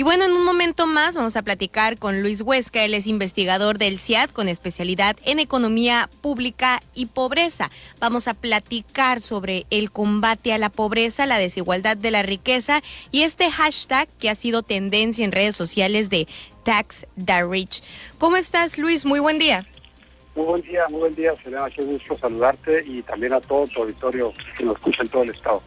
Y bueno, en un momento más vamos a platicar con Luis Huesca. Él es investigador del CIAD con especialidad en economía pública y pobreza. Vamos a platicar sobre el combate a la pobreza, la desigualdad de la riqueza y este hashtag que ha sido tendencia en redes sociales de Tax the Rich. ¿Cómo estás, Luis? Muy buen día. Muy buen día, Selena, qué gusto saludarte y también a todo tu auditorio que nos escucha en todo el estado.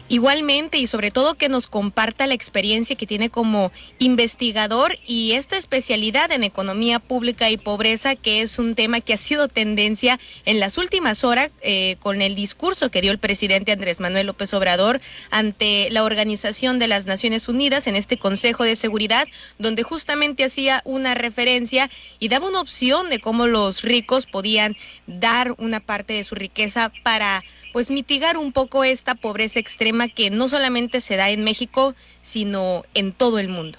Igualmente, y sobre todo que nos comparta la experiencia que tiene como investigador y esta especialidad en economía pública y pobreza, que es un tema que ha sido tendencia en las últimas horas con el discurso que dio el presidente Andrés Manuel López Obrador ante la Organización de las Naciones Unidas en este Consejo de Seguridad, donde justamente hacía una referencia y daba una opción de cómo los ricos podían dar una parte de su riqueza para pues mitigar un poco esta pobreza extrema que no solamente se da en México, sino en todo el mundo.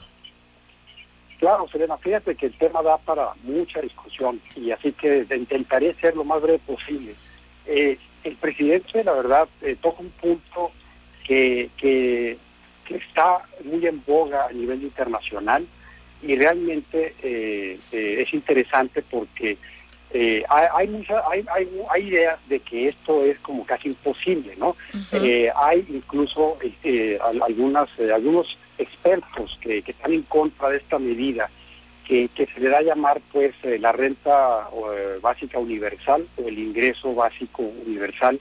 Claro, Selena, fíjate que el tema da para mucha discusión y así que intentaré ser lo más breve posible. El presidente, la verdad, toca un punto que está muy en boga a nivel internacional y realmente es interesante porque hay ideas de que esto es como casi imposible, ¿no? Uh-huh. Hay incluso algunos expertos que están en contra de esta medida que se le da a llamar pues la renta básica universal o el ingreso básico universal,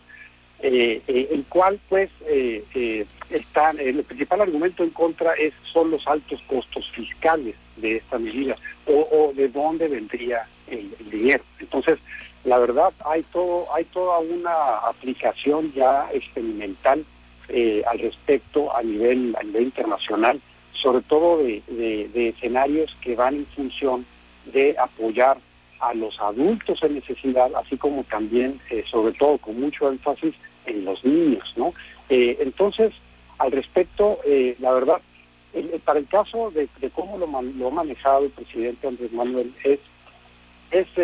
el cual pues el principal argumento en contra son los altos costos fiscales de esta medida o de dónde vendría el dinero. Entonces, la verdad, hay toda una aplicación ya experimental al respecto a nivel internacional, sobre todo de escenarios que van en función de apoyar a los adultos en necesidad, así como también, sobre todo, con mucho énfasis en los niños, ¿no? Entonces, al respecto, la verdad, para el caso de cómo lo ha manejado el presidente Andrés Manuel es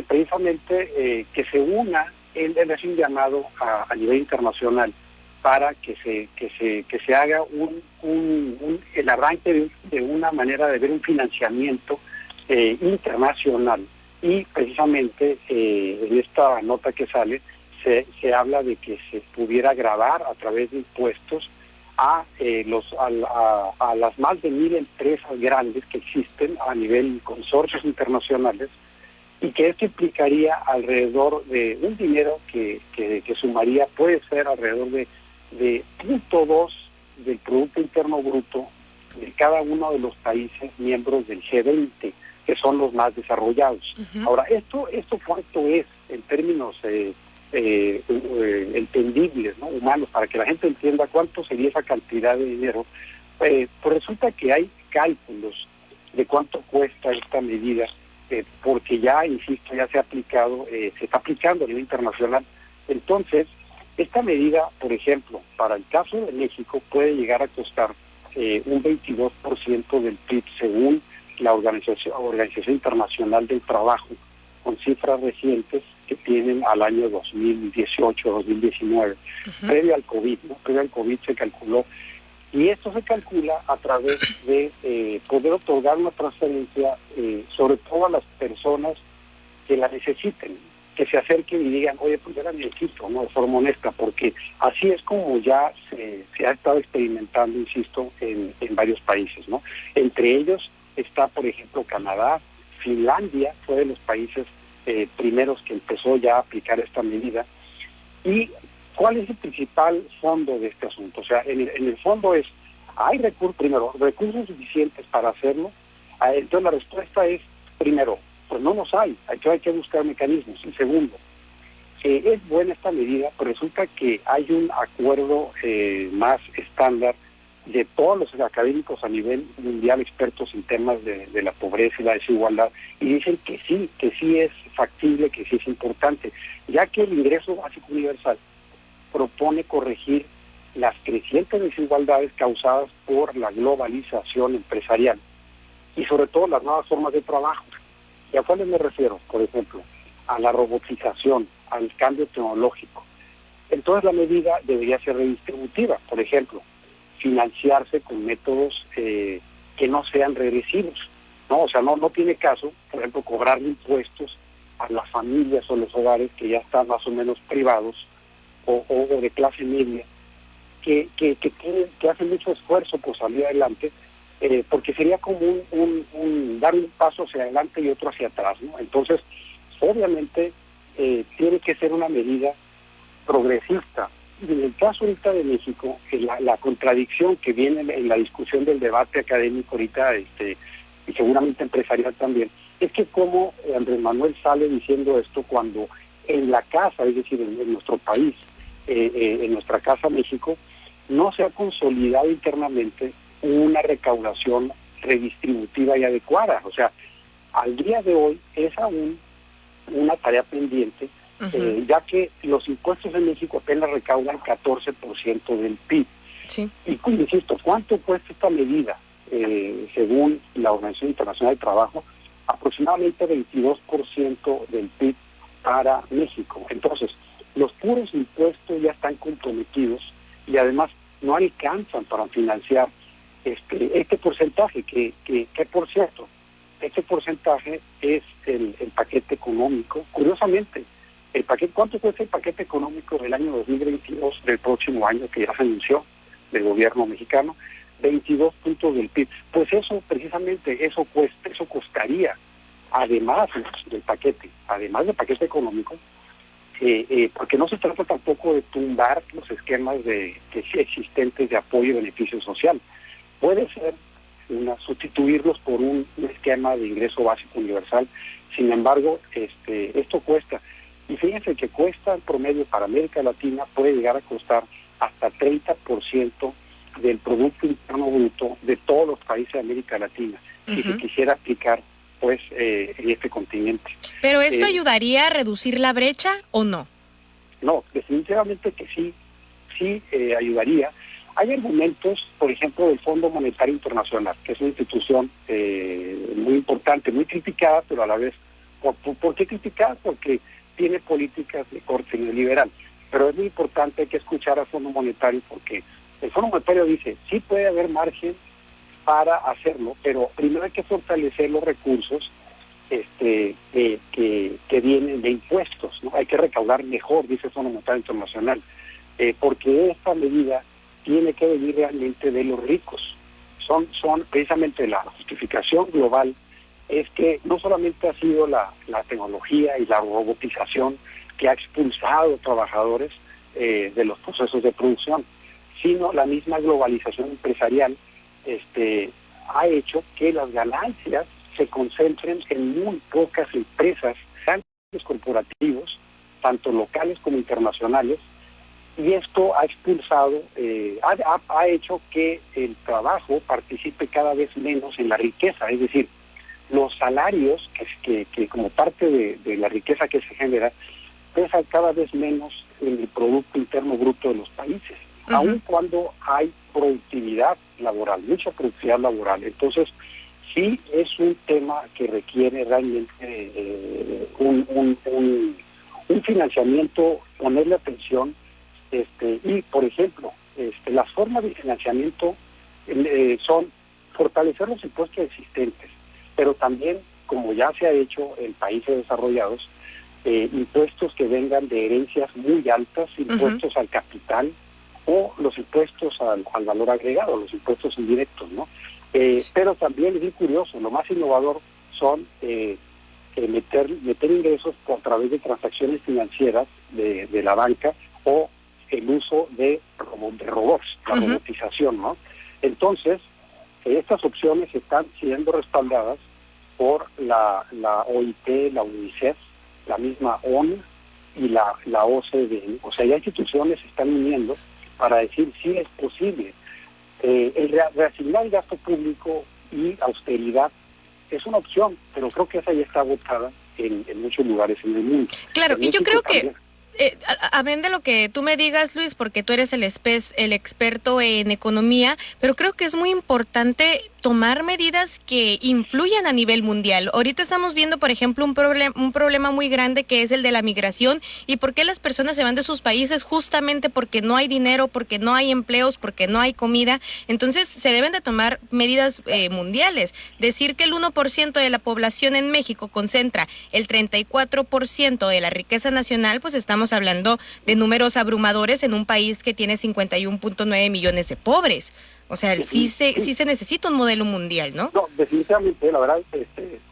precisamente que se una, él hace un llamado a nivel internacional para que se haga el arranque de una manera de ver un financiamiento internacional y precisamente en esta nota que sale se habla de que se pudiera gravar a través de impuestos a las más de 1,000 empresas grandes que existen a nivel consorcios internacionales y que esto implicaría alrededor de un dinero que sumaría, puede ser alrededor de 0.2 del Producto Interno Bruto de cada uno de los países miembros del G20, que son los más desarrollados. Uh-huh. Ahora, ¿esto cuánto es en términos entendibles, ¿no? Humanos, para que la gente entienda cuánto sería esa cantidad de dinero? Pues resulta que hay cálculos de cuánto cuesta esta medida, porque ya, insisto, ya se está aplicando a nivel internacional. Entonces, esta medida, por ejemplo, para el caso de México, puede llegar a costar un 22% del PIB, según la Organización Internacional del Trabajo, con cifras recientes que tienen al año 2018-2019, uh-huh. Previo al COVID, ¿no? Previo al COVID se calculó, y esto se calcula a través de poder otorgar una transferencia, sobre todo a las personas que la necesiten, que se acerquen y digan, oye, pues yo la necesito, ¿no? De forma honesta, porque así es como ya se ha estado experimentando, insisto, en varios países, ¿no? Entre ellos está, por ejemplo, Canadá. Finlandia fue de los países primeros que empezó ya a aplicar esta medida. ¿Y cuál es el principal fondo de este asunto? O sea, en el fondo ¿hay recursos suficientes para hacerlo? Entonces la respuesta es, primero, pues no los hay que buscar mecanismos. Y segundo, es buena esta medida, pero resulta que hay un acuerdo más estándar de todos los académicos a nivel mundial, expertos en temas de la pobreza y la desigualdad, y dicen que sí es factible, que sí es importante, ya que el ingreso básico universal propone corregir las crecientes desigualdades causadas por la globalización empresarial y sobre todo las nuevas formas de trabajo. ¿Y a cuáles me refiero? Por ejemplo, a la robotización, al cambio tecnológico. Entonces la medida debería ser redistributiva, por ejemplo, financiarse con métodos que no sean regresivos, ¿no? O sea, no tiene caso, por ejemplo, cobrar impuestos a las familias o los hogares que ya están más o menos privados o de clase media, que hacen mucho esfuerzo por salir adelante, porque sería como dar un paso hacia adelante y otro hacia atrás, ¿no? Entonces, obviamente, tiene que ser una medida progresista. Y en el caso ahorita de México, la contradicción que viene en la discusión del debate académico ahorita, y seguramente empresarial también, es que como Andrés Manuel sale diciendo esto cuando en la casa, es decir, en nuestro país, en nuestra casa México, no se ha consolidado internamente una recaudación redistributiva y adecuada. O sea, al día de hoy es aún una tarea pendiente, ya que los impuestos en México apenas recaudan 14% del PIB. Sí. Y insisto, ¿cuánto cuesta esta medida? Según la Organización Internacional del Trabajo, aproximadamente 22% del PIB para México. Entonces, los puros impuestos ya están comprometidos y además no alcanzan para financiar este porcentaje, que por cierto, este porcentaje es el paquete económico. Curiosamente, ¿cuánto cuesta el paquete económico del año 2022, del próximo año, que ya se anunció del gobierno mexicano? 22 puntos del PIB. Pues eso, precisamente, eso costaría, además del paquete económico, porque no se trata tampoco de tumbar los esquemas existentes de apoyo y beneficio social. Puede ser sustituirlos por un esquema de ingreso básico universal. Sin embargo, esto cuesta. Y fíjense que cuesta en promedio para América Latina, puede llegar a costar hasta 30% del Producto Interno Bruto de todos los países de América Latina, si se quisiera aplicar pues en este continente. ¿Pero esto ayudaría a reducir la brecha o no? No, definitivamente que sí ayudaría. Hay argumentos, por ejemplo, del Fondo Monetario Internacional, que es una institución muy importante, muy criticada, pero a la vez, ¿por qué criticada? Porque tiene políticas de corte neoliberal. Pero es muy importante, hay que escuchar al Fondo Monetario, porque el Fondo Monetario dice, sí puede haber margen para hacerlo, pero primero hay que fortalecer los recursos que vienen de impuestos, ¿no? Hay que recaudar mejor, dice el Fondo Monetario Internacional, porque esta medida tiene que venir realmente de los ricos. Son precisamente la justificación global, es que no solamente ha sido la tecnología y la robotización que ha expulsado trabajadores de los procesos de producción, sino la misma globalización empresarial ha hecho que las ganancias se concentren en muy pocas empresas, grandes corporativos, tanto locales como internacionales, y esto ha expulsado, ha hecho que el trabajo participe cada vez menos en la riqueza, es decir, los salarios que como parte de la riqueza que se genera pesan cada vez menos en el Producto Interno Bruto de los países, aun cuando hay productividad laboral, mucha productividad laboral. Entonces, sí es un tema que requiere realmente un financiamiento, ponerle atención, y por ejemplo, las formas de financiamiento son fortalecer los impuestos existentes, pero también, como ya se ha hecho en países desarrollados, impuestos que vengan de herencias muy altas, impuestos al capital o los impuestos al valor agregado, los impuestos indirectos, ¿no? Pero también es muy curioso, lo más innovador son meter ingresos a través de transacciones financieras de la banca o el uso de robots, la robotización, ¿no? Entonces, estas opciones están siendo respaldadas por la OIT, la UNICEF, la misma ONU y la OCDE. O sea, ya instituciones se están uniendo para decir si es posible. Reasignar el gasto público y austeridad es una opción, pero creo que esa ya está agotada en muchos lugares en el mundo. Claro, y yo creo que amén de lo que tú me digas, Luis, porque tú eres el experto en economía, pero creo que es muy importante tomar medidas que influyan a nivel mundial. Ahorita estamos viendo, por ejemplo, un problema muy grande que es el de la migración y por qué las personas se van de sus países justamente porque no hay dinero, porque no hay empleos, porque no hay comida. Entonces se deben de tomar medidas mundiales. Decir que el 1% de la población en México concentra el 34% de la riqueza nacional, pues estamos hablando de números abrumadores en un país que tiene 51.9 millones de pobres. O sea, sí se necesita un modelo mundial, ¿no? No, definitivamente, la verdad,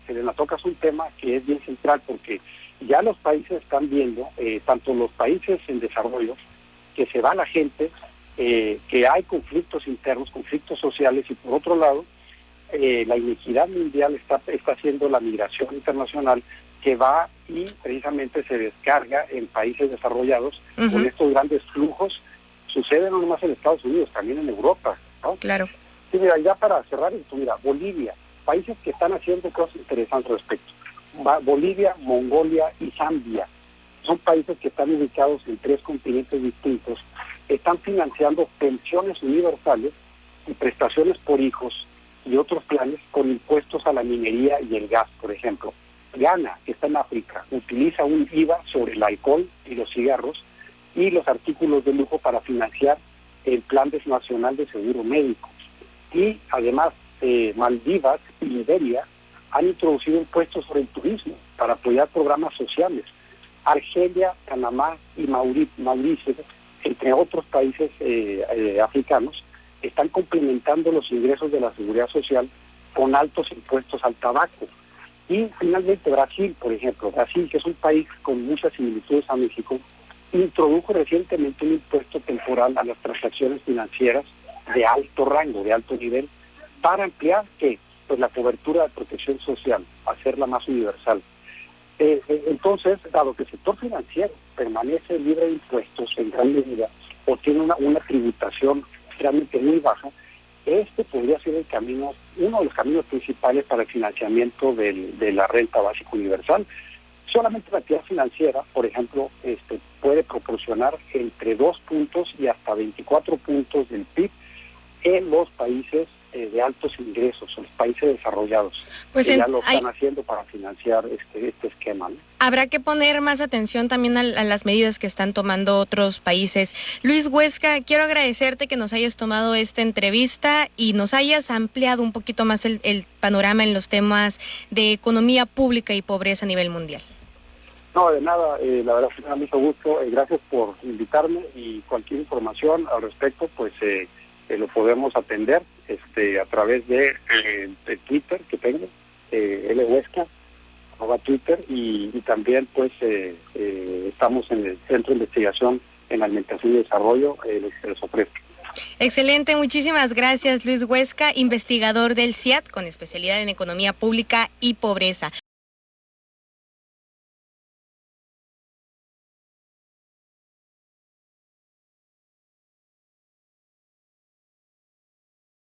Selena, tocas un tema que es bien central porque ya los países están viendo, tanto los países en desarrollo, que se va la gente, que hay conflictos internos, conflictos sociales, y por otro lado, la inequidad mundial está haciendo la migración internacional que va y precisamente se descarga en países desarrollados con estos grandes flujos. Sucede no nomás en Estados Unidos, también en Europa, ¿no? Claro. Sí, mira, ya para cerrar esto, mira, Bolivia, países que están haciendo cosas interesantes al respecto. Bolivia, Mongolia y Zambia, son países que están ubicados en 3 continentes distintos, están financiando pensiones universales y prestaciones por hijos y otros planes con impuestos a la minería y el gas, por ejemplo. Ghana, que está en África, utiliza un IVA sobre el alcohol y los cigarros y los artículos de lujo para financiar el Plan Nacional de Seguro Médico. Y además, Maldivas y Liberia han introducido impuestos sobre el turismo para apoyar programas sociales. Argelia, Panamá y Mauricio, entre otros países africanos, están complementando los ingresos de la seguridad social con altos impuestos al tabaco. Y finalmente Brasil, por ejemplo, Brasil, que es un país con muchas similitudes a México, introdujo recientemente un impuesto temporal a las transacciones financieras de alto rango, de alto nivel, para ampliar pues la cobertura de protección social, hacerla más universal. Entonces, dado que el sector financiero permanece libre de impuestos en gran medida o tiene una tributación realmente muy baja, podría ser el camino, uno de los caminos principales para el financiamiento de la renta básica universal. Solamente la actividad financiera, por ejemplo, puede proporcionar entre 2 puntos y hasta 24 puntos del PIB en los países de altos ingresos, en los países desarrollados, pues que ya lo están haciendo para financiar este esquema, ¿no? Habrá que poner más atención también a las medidas que están tomando otros países. Luis Huesca, quiero agradecerte que nos hayas tomado esta entrevista y nos hayas ampliado un poquito más el panorama en los temas de economía pública y pobreza a nivel mundial. No, de nada, la verdad me da mucho gusto. Gracias por invitarme y cualquier información al respecto, pues lo podemos atender a través de Twitter que tengo, Huesca, Twitter, y también pues estamos en el Centro de Investigación en Alimentación y Desarrollo, que les ofrezco. Excelente, muchísimas gracias Luis Huesca, investigador del CIAT con especialidad en economía pública y pobreza.